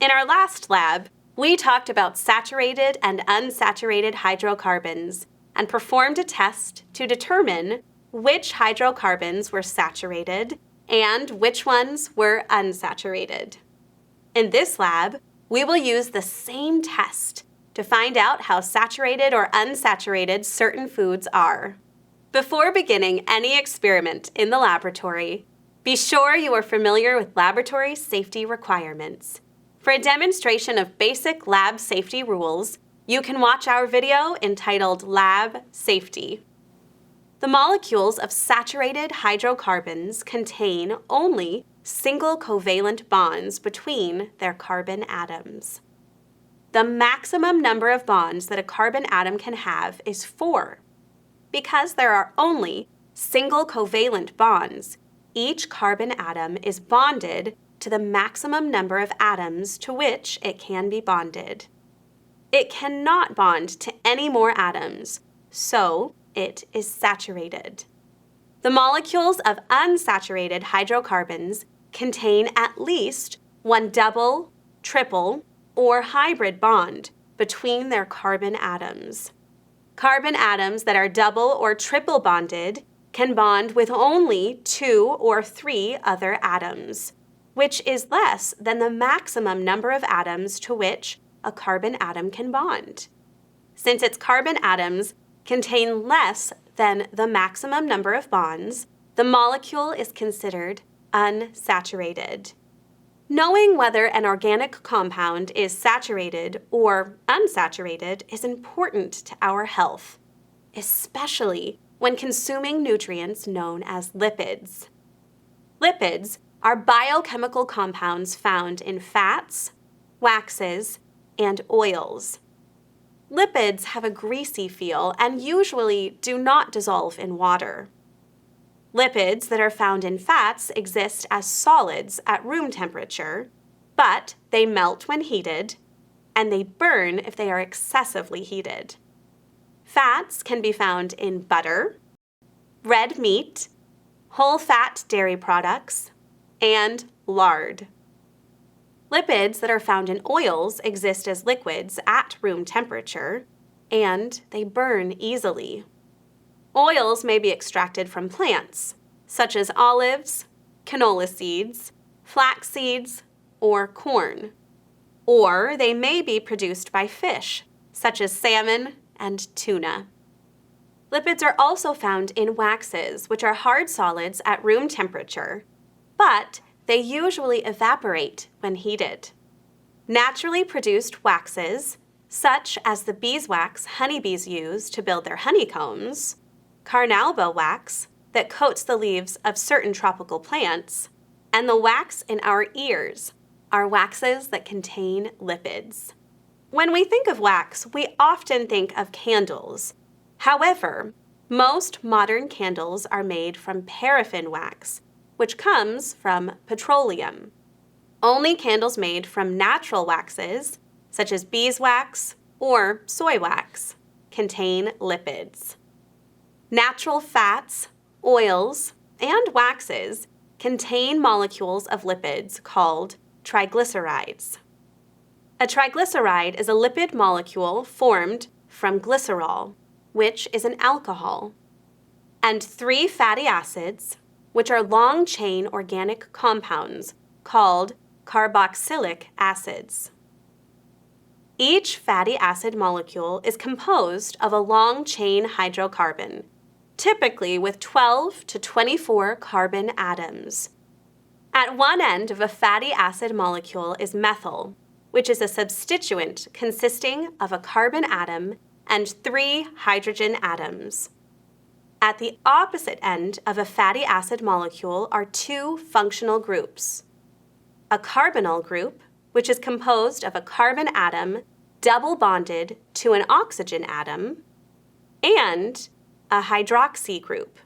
In our last lab, we talked about saturated and unsaturated hydrocarbons and performed a test to determine which hydrocarbons were saturated and which ones were unsaturated. In this lab, we will use the same test to find out how saturated or unsaturated certain foods are. Before beginning any experiment in the laboratory, be sure you are familiar with laboratory safety requirements. For a demonstration of basic lab safety rules, you can watch our video entitled Lab Safety. The molecules of saturated hydrocarbons contain only single covalent bonds between their carbon atoms. The maximum number of bonds that a carbon atom can have is 4. Because there are only single covalent bonds, each carbon atom is bonded to the maximum number of atoms to which it can be bonded. It cannot bond to any more atoms, so it is saturated. The molecules of unsaturated hydrocarbons contain at least one double, triple, or hybrid bond between their carbon atoms. Carbon atoms that are double or triple bonded can bond with only 2 or 3 other atoms, which is less than the maximum number of atoms to which a carbon atom can bond. Since its carbon atoms contain less than the maximum number of bonds, the molecule is considered unsaturated. Knowing whether an organic compound is saturated or unsaturated is important to our health, especially when consuming nutrients known as lipids. Lipids are biochemical compounds found in fats, waxes, and oils. Lipids have a greasy feel and usually do not dissolve in water. Lipids that are found in fats exist as solids at room temperature, but they melt when heated, and they burn if they are excessively heated. Fats can be found in butter, red meat, whole-fat dairy products, and lard. Lipids that are found in oils exist as liquids at room temperature, and they burn easily. Oils may be extracted from plants, such as olives, canola seeds, flax seeds, or corn. Or they may be produced by fish, such as salmon and tuna. Lipids are also found in waxes, which are hard solids at room temperature, but they usually evaporate when heated. Naturally produced waxes, such as the beeswax honeybees use to build their honeycombs, carnauba wax that coats the leaves of certain tropical plants, and the wax in our ears are waxes that contain lipids. When we think of wax, we often think of candles. However, most modern candles are made from paraffin wax, which comes from petroleum. Only candles made from natural waxes, such as beeswax or soy wax, contain lipids. Natural fats, oils, and waxes contain molecules of lipids called triglycerides. A triglyceride is a lipid molecule formed from glycerol, which is an alcohol, and 3 fatty acids, which are long-chain organic compounds called carboxylic acids. Each fatty acid molecule is composed of a long-chain hydrocarbon, typically with 12 to 24 carbon atoms. At one end of a fatty acid molecule is methyl, which is a substituent consisting of a carbon atom and 3 hydrogen atoms. At the opposite end of a fatty acid molecule are 2 functional groups: a carbonyl group, which is composed of a carbon atom double bonded to an oxygen atom, and a hydroxy group,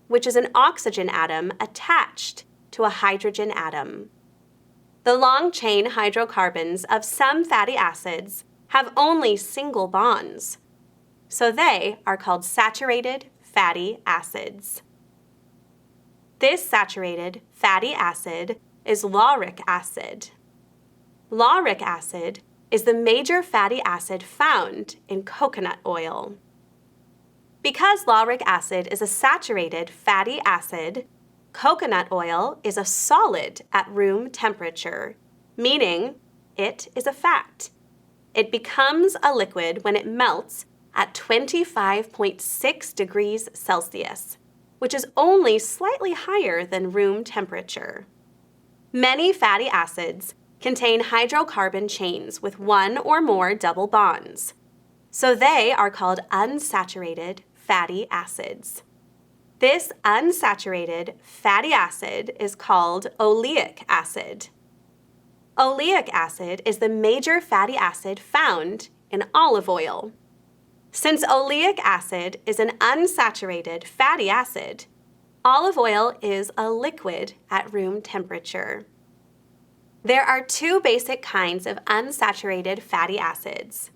which is an oxygen atom attached to a hydrogen atom. The long-chain hydrocarbons of some fatty acids have only single bonds, so they are called saturated fatty acids. This saturated fatty acid is lauric acid. Lauric acid is the major fatty acid found in coconut oil. Because lauric acid is a saturated fatty acid, coconut oil is a solid at room temperature, meaning it is a fat. It becomes a liquid when it melts at 25.6 degrees Celsius, which is only slightly higher than room temperature. Many fatty acids contain hydrocarbon chains with one or more double bonds, so they are called unsaturated fatty acids. This unsaturated fatty acid is called oleic acid. Oleic acid is the major fatty acid found in olive oil. Since oleic acid is an unsaturated fatty acid, olive oil is a liquid at room temperature. There are two basic kinds of unsaturated fatty acids: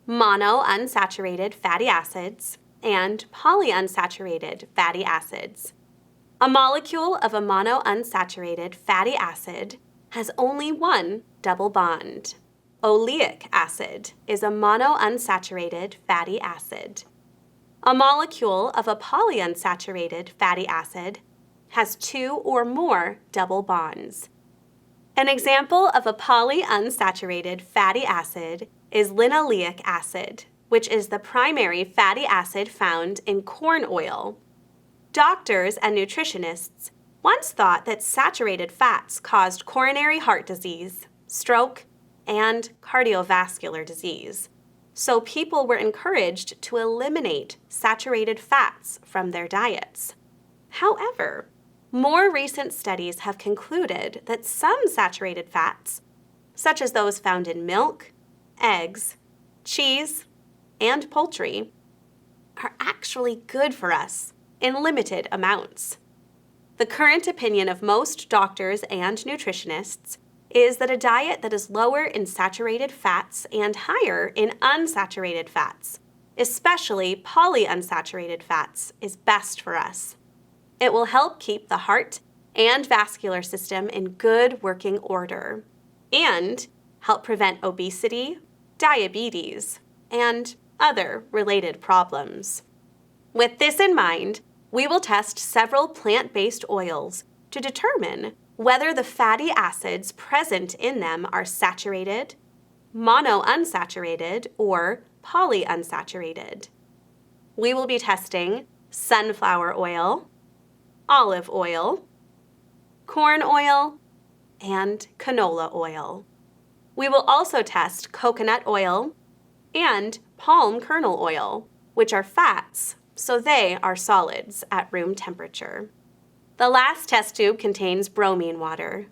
monounsaturated fatty acids and polyunsaturated fatty acids. A molecule of a monounsaturated fatty acid has only one double bond. Oleic acid is a monounsaturated fatty acid. A molecule of a polyunsaturated fatty acid has two or more double bonds. An example of a polyunsaturated fatty acid is linoleic acid, which is the primary fatty acid found in corn oil. Doctors and nutritionists once thought that saturated fats caused coronary heart disease, stroke, and cardiovascular disease, so people were encouraged to eliminate saturated fats from their diets. However, more recent studies have concluded that some saturated fats, such as those found in milk, eggs, cheese, and poultry, are actually good for us in limited amounts. The current opinion of most doctors and nutritionists is that a diet that is lower in saturated fats and higher in unsaturated fats, especially polyunsaturated fats, is best for us. It will help keep the heart and vascular system in good working order and help prevent obesity, diabetes, and other related problems. With this in mind, we will test several plant-based oils to determine whether the fatty acids present in them are saturated, monounsaturated, or polyunsaturated. We will be testing sunflower oil, olive oil, corn oil, and canola oil. We will also test coconut oil and palm kernel oil, which are fats, so they are solids at room temperature. The last test tube contains bromine water.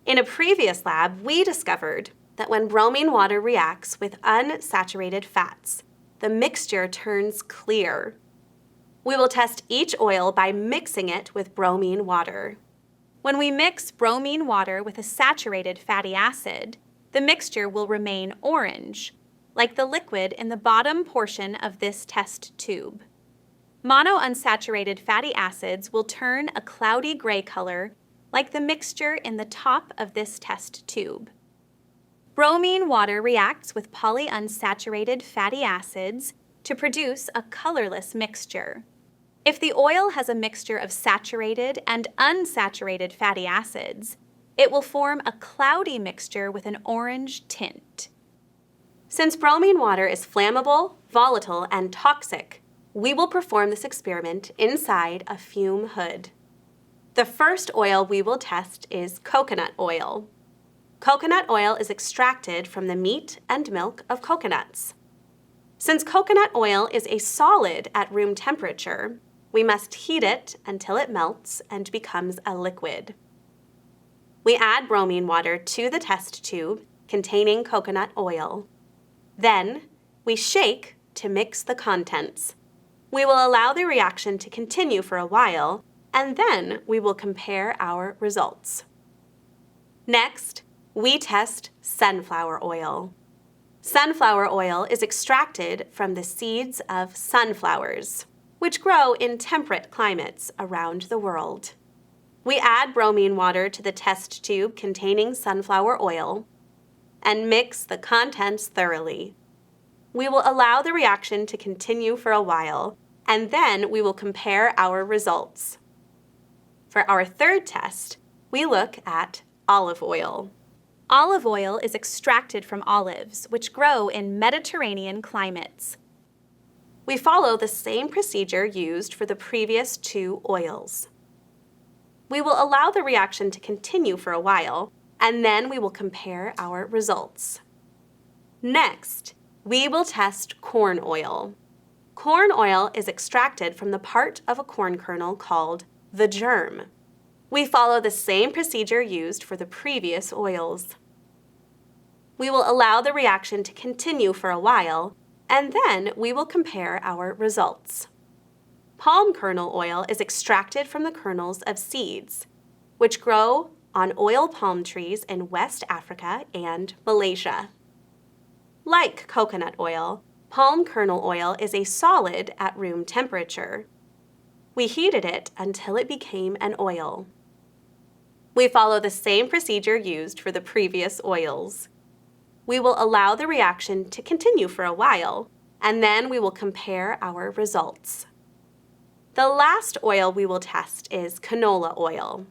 In a previous lab, we discovered that when bromine water reacts with unsaturated fats, the mixture turns clear. We will test each oil by mixing it with bromine water. When we mix bromine water with a saturated fatty acid, the mixture will remain orange, like the liquid in the bottom portion of this test tube. Monounsaturated fatty acids will turn a cloudy gray color, like the mixture in the top of this test tube. Bromine water reacts with polyunsaturated fatty acids to produce a colorless mixture. If the oil has a mixture of saturated and unsaturated fatty acids, it will form a cloudy mixture with an orange tint. Since bromine water is flammable, volatile, and toxic, we will perform this experiment inside a fume hood. The first oil we will test is coconut oil. Coconut oil is extracted from the meat and milk of coconuts. Since coconut oil is a solid at room temperature, we must heat it until it melts and becomes a liquid. We add bromine water to the test tube containing coconut oil. Then, we shake to mix the contents. We will allow the reaction to continue for a while, and then we will compare our results. Next, we test sunflower oil. Sunflower oil is extracted from the seeds of sunflowers, which grow in temperate climates around the world. We add bromine water to the test tube containing sunflower oil. and mix the contents thoroughly. We will allow the reaction to continue for a while, and then we will compare our results. For our third test, we look at olive oil. Olive oil is extracted from olives, which grow in Mediterranean climates. We follow the same procedure used for the previous two oils. We will allow the reaction to continue for a while, and then we will compare our results. Next, we will test corn oil. Corn oil is extracted from the part of a corn kernel called the germ. We follow the same procedure used for the previous oils. We will allow the reaction to continue for a while, and then we will compare our results. Palm kernel oil is extracted from the kernels of seeds, which grow on oil palm trees in West Africa and Malaysia. Like coconut oil, palm kernel oil is a solid at room temperature. We heated it until it became an oil. We follow the same procedure used for the previous oils. We will allow the reaction to continue for a while, and then we will compare our results. The last oil we will test is canola oil.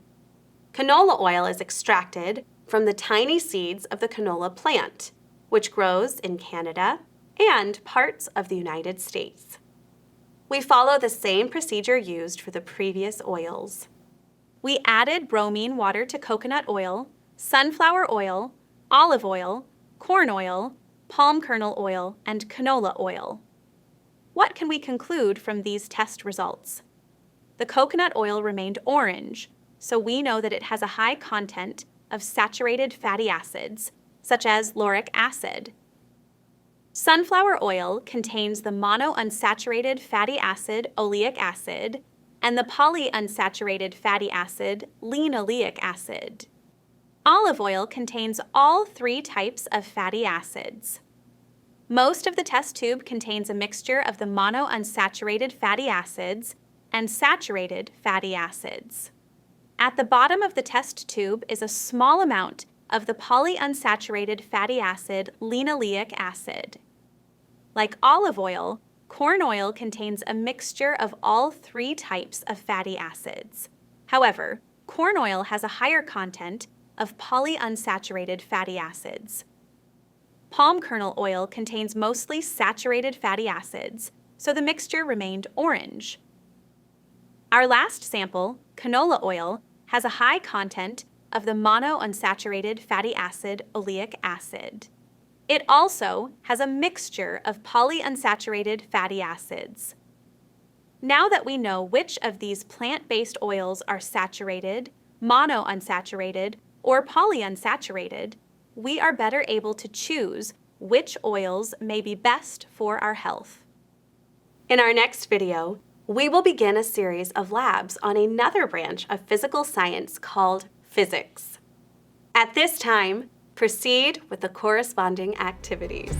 Canola oil is extracted from the tiny seeds of the canola plant, which grows in Canada and parts of the United States. We follow the same procedure used for the previous oils. We added bromine water to coconut oil, sunflower oil, olive oil, corn oil, palm kernel oil, and canola oil. What can we conclude from these test results? The coconut oil remained orange, so we know that it has a high content of saturated fatty acids, such as lauric acid. Sunflower oil contains the monounsaturated fatty acid oleic acid and the polyunsaturated fatty acid linoleic acid. Olive oil contains all three types of fatty acids. Most of the test tube contains a mixture of the monounsaturated fatty acids and saturated fatty acids. At the bottom of the test tube is a small amount of the polyunsaturated fatty acid linoleic acid. Like olive oil, corn oil contains a mixture of all three types of fatty acids. However, corn oil has a higher content of polyunsaturated fatty acids. Palm kernel oil contains mostly saturated fatty acids, so the mixture remained orange. Our last sample, canola oil, has a high content of the monounsaturated fatty acid oleic acid. It also has a mixture of polyunsaturated fatty acids. Now that we know which of these plant-based oils are saturated, monounsaturated, or polyunsaturated, we are better able to choose which oils may be best for our health. In our next video, we will begin a series of labs on another branch of physical science called physics. At this time, proceed with the corresponding activities.